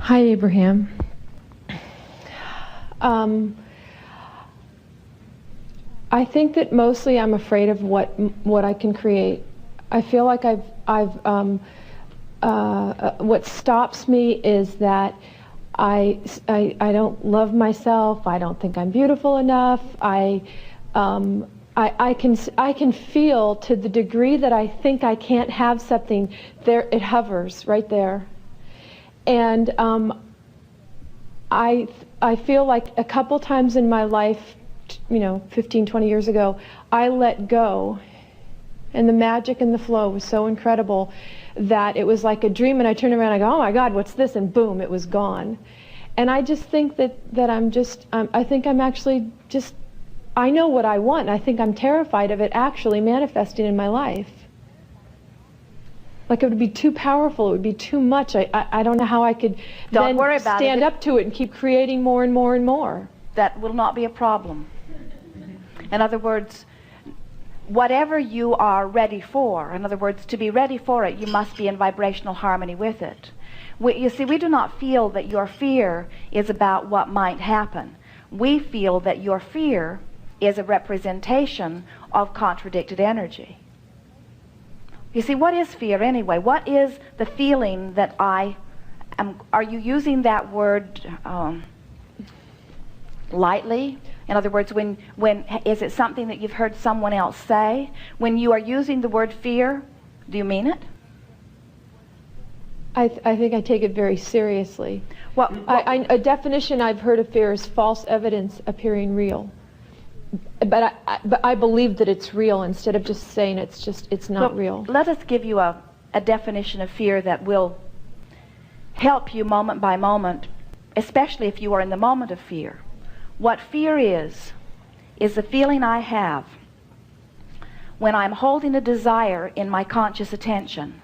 Hi, Abraham. I think that mostly I'm afraid of what I can create. I feel like what stops me is that I don't love myself. I don't think I'm beautiful enough. I can feel, to the degree that I think I can't have something, there it hovers right there. And I feel like a couple times in my life, 15, 20 years ago, I let go, and the magic and the flow was so incredible that it was like a dream, and I turned around and I go, oh my God, what's this? And boom, it was gone. And I just think that I think I'm actually just, I know what I want, and I think I'm terrified of it actually manifesting in my life. Like, it would be too powerful, it would be too much. I don't know how I could then stand up to it and keep creating more and more and more. That will not be a problem. In other words, whatever you are ready for, in other words, to be ready for it, you must be in vibrational harmony with it. You see, we do not feel that your fear is about what might happen. We feel that your fear is a representation of contradicted energy. You see, what is fear anyway? What is the feeling that I am? Are you using that word lightly? In other words, when is it something that you've heard someone else say? When you are using the word fear, do you mean it? I think I take it very seriously. A definition I've heard of fear is false evidence appearing real. But I believe that it's real, instead of just saying it's not real. Let us give you a definition of fear that will help you moment by moment, especially if you are in the moment of fear. What fear is the feeling I have when I'm holding a desire in my conscious attention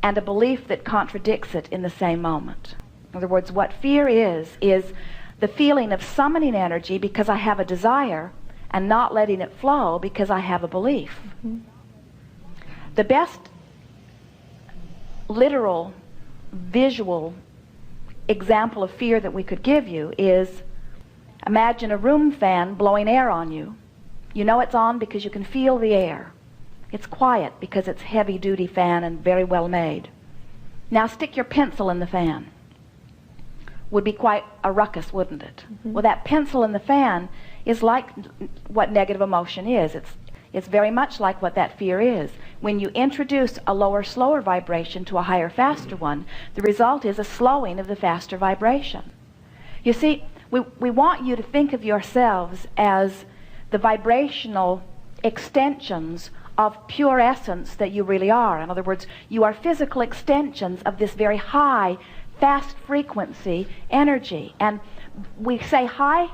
and a belief that contradicts it in the same moment. In other words, what fear is the feeling of summoning energy because I have a desire and not letting it flow because I have a belief. Mm-hmm. The best literal, visual example of fear that we could give you is, imagine a room fan blowing air on you. You know it's on because you can feel the air. It's quiet because it's heavy-duty fan and very well made. Now stick your pencil in the fan. Would be quite a ruckus, wouldn't it? Mm-hmm. Well, that pencil in the fan is like what negative emotion is. It's very much like what that fear is. When you introduce a lower, slower vibration to a higher, faster one, the result is a slowing of the faster vibration. You see, we want you to think of yourselves as the vibrational extensions of pure essence that you really are. In other words, you are physical extensions of this very high, fast frequency energy. And we say high,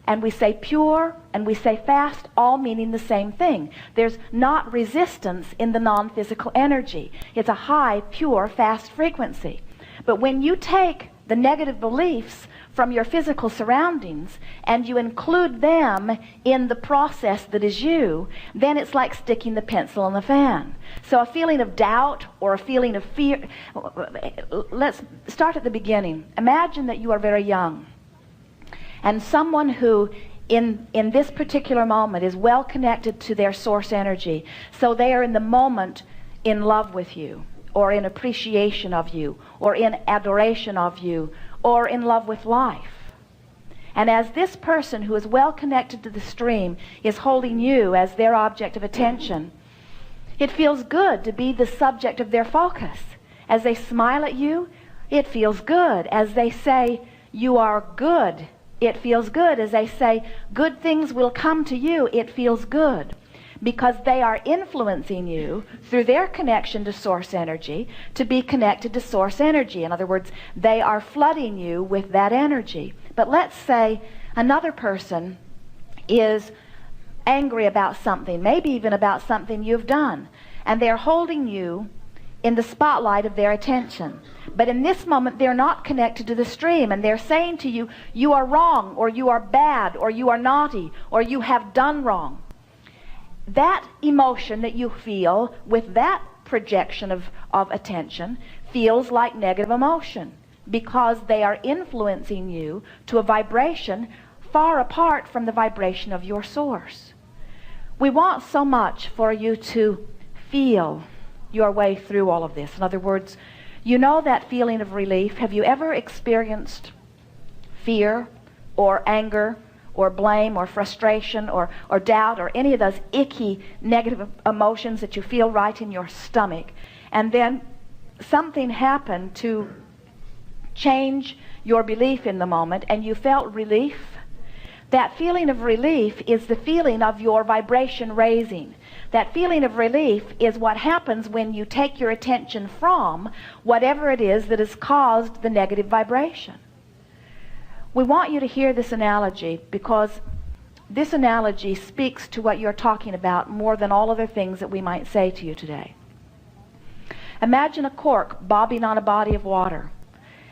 and we say pure, and we say fast, all meaning the same thing. There's not resistance in the non-physical energy. It's a high, pure, fast frequency. But when you take the negative beliefs from your physical surroundings and you include them in the process that is you, then it's like sticking the pencil in the fan. So a feeling of doubt or a feeling of fear, let's start at the beginning. Imagine that you are very young, and someone who in this particular moment is well connected to their source energy, so they are in the moment in love with you, or in appreciation of you, or in adoration of you, or in love with life. And as this person who is well connected to the stream is holding you as their object of attention, it feels good to be the subject of their focus. As they smile at you, it feels good. As they say, you are good, it feels good. As they say, good things will come to you, it feels good. Because they are influencing you through their connection to source energy to be connected to source energy. In other words, they are flooding you with that energy. But let's say another person is angry about something, maybe even about something you've done, and they're holding you in the spotlight of their attention. But in this moment, they're not connected to the stream, and they're saying to you, you are wrong, or you are bad, or you are naughty, or you have done wrong. That emotion that you feel with that projection of attention feels like negative emotion. because they are influencing you to a vibration far apart from the vibration of your source. We want so much for you to feel your way through all of this. In other words, you know that feeling of relief. Have you ever experienced fear or anger or blame or frustration or doubt or any of those icky negative emotions that you feel right in your stomach, and then something happened to change your belief in the moment and you felt relief? That feeling of relief is the feeling of your vibration raising. That feeling of relief is what happens when you take your attention from whatever it is that has caused the negative vibration. We want you to hear this analogy because this analogy speaks to what you're talking about more than all other things that we might say to you today. Imagine a cork bobbing on a body of water.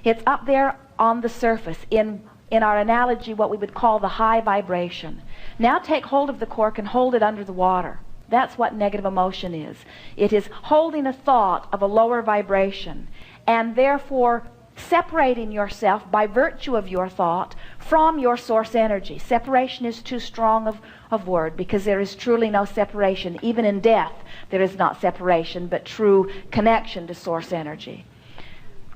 It's up there on the surface in our analogy what we would call the high vibration. Now take hold of the cork and hold it under the water. That's what negative emotion is. It is holding a thought of a lower vibration and therefore separating yourself by virtue of your thought from your source energy. Separation is too strong of word because there is truly no separation. Even in death there is not separation but true connection to source energy.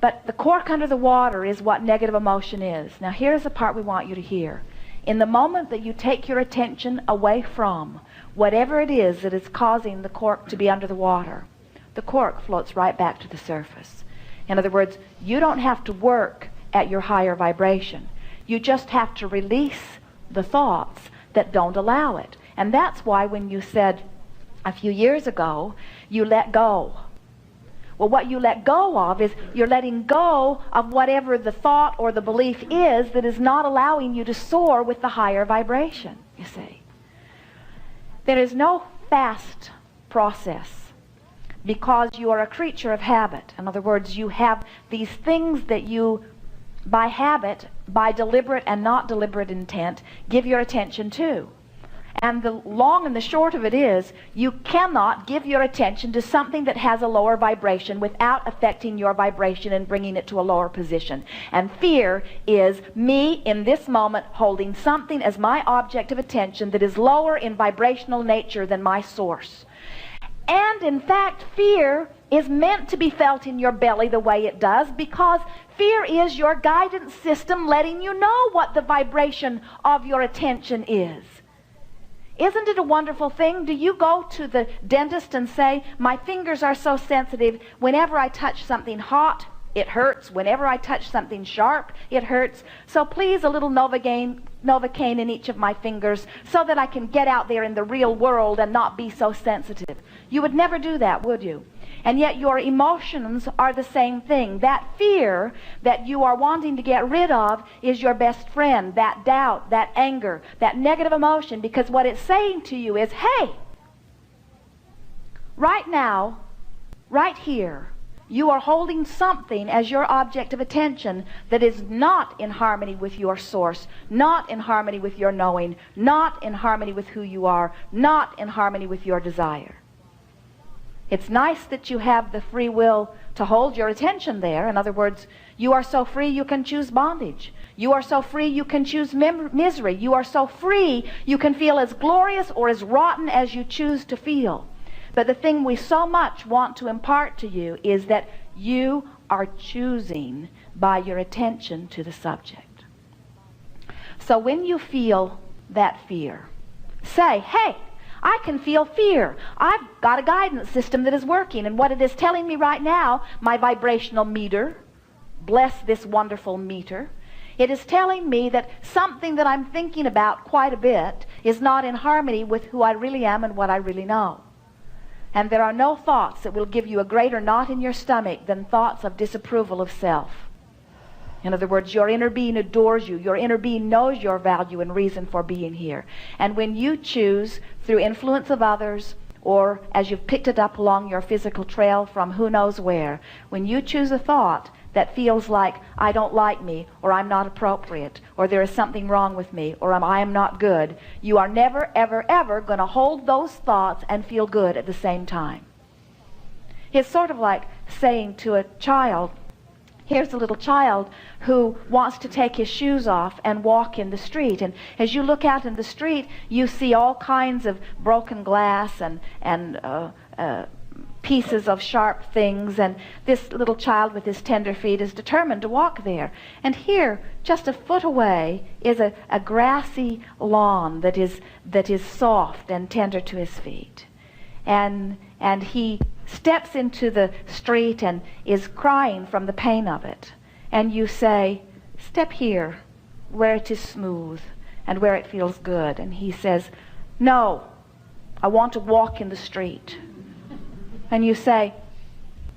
But the cork under the water is what negative emotion is. Now here's the part we want you to hear. In the moment that you take your attention away from whatever it is that is causing the cork to be under the water, the cork floats right back to the surface. In other words, you don't have to work at your higher vibration. You just have to release the thoughts that don't allow it. And that's why when you said a few years ago, you let go. Well, what you let go of is you're letting go of whatever the thought or the belief is that is not allowing you to soar with the higher vibration, you see. There is no fast process because you are a creature of habit. In other words, you have these things that you, by habit, by deliberate and not deliberate intent, give your attention to. And the long and the short of it is, you cannot give your attention to something that has a lower vibration without affecting your vibration and bringing it to a lower position. And fear is me in this moment holding something as my object of attention that is lower in vibrational nature than my source. And in fact, fear is meant to be felt in your belly the way it does because fear is your guidance system letting you know what the vibration of your attention is. Isn't it a wonderful thing? Do you go to the dentist and say, my fingers are so sensitive, whenever I touch something hot, it hurts. Whenever I touch something sharp, it hurts. So please, a little Novocaine in each of my fingers so that I can get out there in the real world and not be so sensitive. You would never do that, would you? And yet your emotions are the same thing. That fear that you are wanting to get rid of is your best friend. That doubt, that anger, that negative emotion, because what it's saying to you is, hey, right now, right here, you are holding something as your object of attention that is not in harmony with your source, not in harmony with your knowing, not in harmony with who you are, not in harmony with your desire. It's nice that you have the free will to hold your attention there. In other words, you are so free you can choose bondage. You are so free you can choose misery. You are so free you can feel as glorious or as rotten as you choose to feel. But the thing we so much want to impart to you is that you are choosing by your attention to the subject. So when you feel that fear, say, hey, I can feel fear. I've got a guidance system that is working, and what it is telling me right now, my vibrational meter, bless this wonderful meter, it is telling me that something that I'm thinking about quite a bit is not in harmony with who I really am and what I really know. And there are no thoughts that will give you a greater knot in your stomach than thoughts of disapproval of self. In other words, your inner being adores you. Your inner being knows your value and reason for being here. And when you choose, through influence of others, or as you've picked it up along your physical trail from who knows where, when you choose a thought that feels like, I don't like me, or I'm not appropriate, or there is something wrong with me, or I am not good, you are never, ever, ever going to hold those thoughts and feel good at the same time. It's sort of like saying to a child, Here's a little child who wants to take his shoes off and walk in the street. And as you look out in the street, you see all kinds of broken glass and pieces of sharp things. And this little child with his tender feet is determined to walk there. And here, just a foot away, is a grassy lawn that is soft and tender to his feet. And he steps into the street and is crying from the pain of it. And you say, step here where it is smooth and where it feels good. And he says, no, I want to walk in the street. And you say,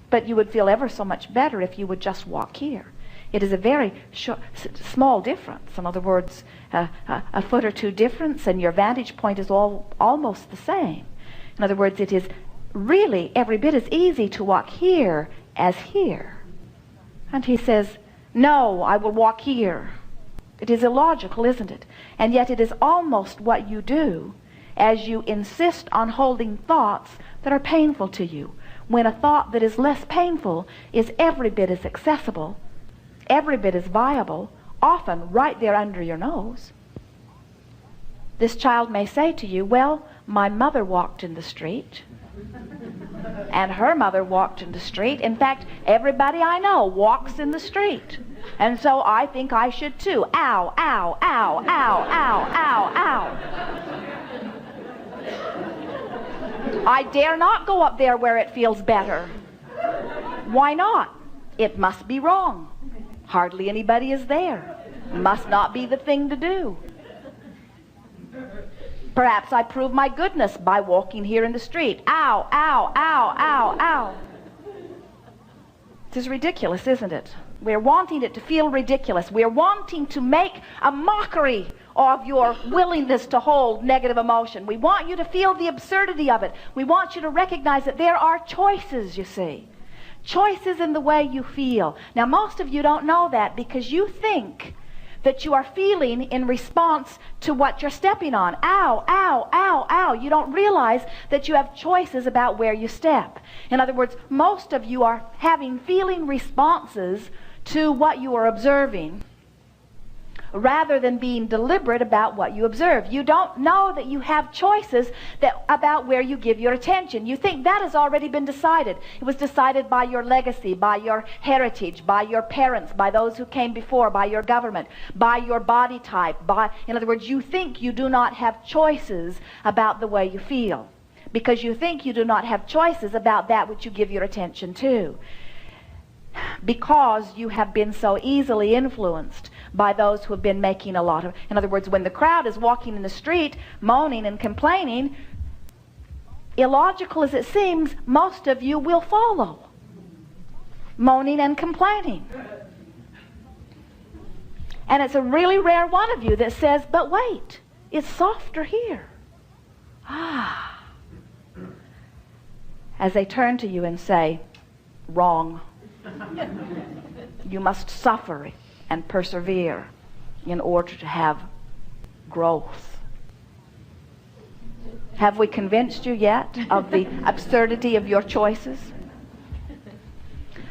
but you would feel ever so much better if you would just walk here. It is a very small difference. In other words, a foot or two difference, and your vantage point is almost the same. In other words, it is really every bit as easy to walk here as here. And he says, no, I will walk here. It is illogical, isn't it? And yet it is almost what you do as you insist on holding thoughts that are painful to you, when a thought that is less painful is every bit as accessible, every bit as viable, often right there under your nose. This child may say to you, well, my mother walked in the street, and her mother walked in the street. In fact, everybody I know walks in the street, and so I think I should too. Ow, ow, ow, ow, ow, ow, ow. I dare not go up there where it feels better. Why not? It must be wrong. Hardly anybody is there. Must not be the thing to do. Perhaps I prove my goodness by walking here in the street. Ow, ow, ow, ow, ow. This is ridiculous, isn't it? We're wanting it to feel ridiculous. We're wanting to make a mockery of your willingness to hold negative emotion. We want you to feel the absurdity of it. We want you to recognize that there are choices, you see. Choices in the way you feel. Now, most of you don't know that because you think that you are feeling in response to what you're stepping on. Ow, ow, ow, ow. You don't realize that you have choices about where you step. In other words, most of you are having feeling responses to what you are observing, rather than being deliberate about what you observe. You don't know that you have choices about where you give your attention. You think that has already been decided. It was decided by your legacy, by your heritage, by your parents, by those who came before, by your government, by your body type. In other words, you think you do not have choices about the way you feel, because you think you do not have choices about that which you give your attention to, because you have been so easily influenced by those who have been making a lot of... In other words, when the crowd is walking in the street moaning and complaining, illogical as it seems, most of you will follow, moaning and complaining. And it's a really rare one of you that says, but wait, it's softer here. Ah. As they turn to you and say, wrong. You must suffer and persevere in order to have growth. Have we convinced you yet of the absurdity of your choices?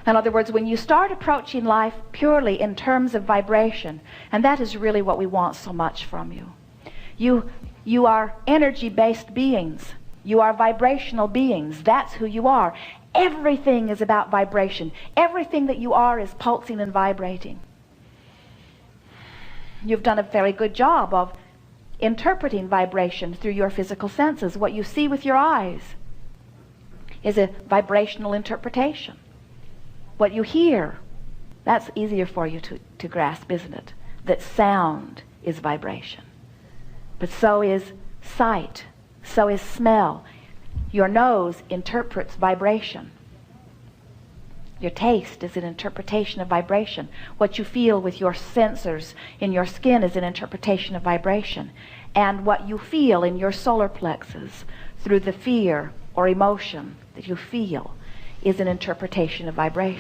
In other words, when you start approaching life purely in terms of vibration, and that is really what we want so much from you. You are energy-based beings. You are vibrational beings. That's who you are. Everything is about vibration. Everything that you are is pulsing and vibrating. You've done a very good job of interpreting vibration through your physical senses. What you see with your eyes is a vibrational interpretation. What you hear, that's easier for you to grasp, isn't it? That sound is vibration. But so is sight, so is smell. Your nose interprets vibration. Your taste is an interpretation of vibration. What you feel with your sensors in your skin is an interpretation of vibration. And what you feel in your solar plexus through the fear or emotion that you feel is an interpretation of vibration.